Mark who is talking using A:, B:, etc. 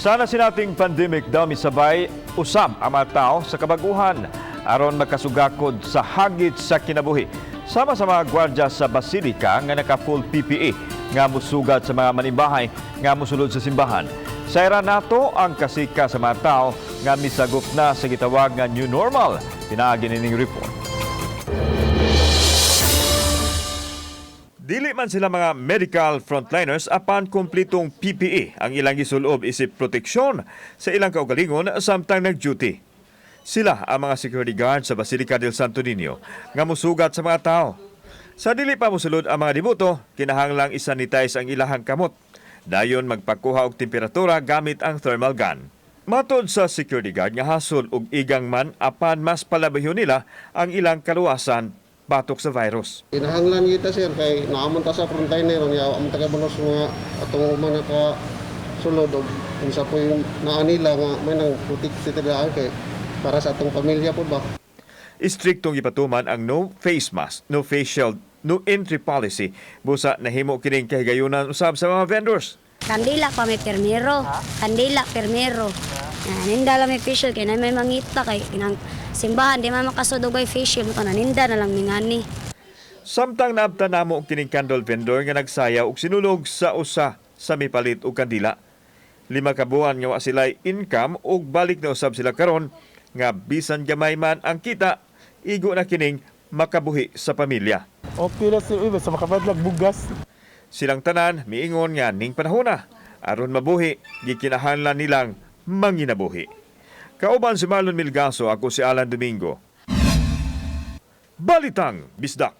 A: Sana sinating pandemic daw misabay usab ang mga tao sa kabaguhan aron makasugakod sa hagit sa kinabuhi. Sama sa mga gwardya sa Basilika nga naka-full PPE nga musugat sa mga manimbahay nga musulod sa simbahan. Sayra nato ang kasika sa mga tao nga misagop na sa gitawag nga new normal. Pinaagi nining report. Dili man sila mga medical frontliners apan kumplitong PPE ang ilang gisulob isip proteksyon sa ilang kaugalingon samtang nag-duty. Sila ang mga security guard sa Basilica del Santo Niño nga musugat sa mga tao. Sa dili pa musulod ang mga dibuto, kinahanglang isanitize ang ilahang kamot. Dayon magpakuha og temperatura gamit ang thermal gun. Matod sa security guard nga hasol og igang man apan mas palabayon nila ang ilang kaluwasan batok sa virus.
B: Kinahanglan kita sir kay naamon ta sa frontliner niya ang tagabulos mga atong mga ka sulod og unsa po yung naanila nga may nang putik titagaan kay para sa atong pamilya po ba.
A: Istriktong ipatuman ang no face mask, no face shield, no entry policy busa nahimo kining kahigayunan usab sa mga vendors.
C: Kandila pa may permero. Kandila permero. Ninda lang may facial kay na may mangita kay inang simbahan di man makasudugay facial mo naninda na lang mingani.
A: Samtang naabtan namo og kining candle vendor nga nagsaya og sinulog sa usa sa mipalit og kandila. 5 ka buwan nga wa sila income og balik na usab sila karon nga bisan gamay man ang kita, igo na kining makabuhi sa pamilya.
D: Okay lang sir, sa makabadlag bugas.
A: Silang tanan miingon nga ning panahon na aron mabuhi gikinahanglan nilang manginabuhi. Kauban si Marlon Milgaso, ako si Alan Domingo. Balitang Bisdak.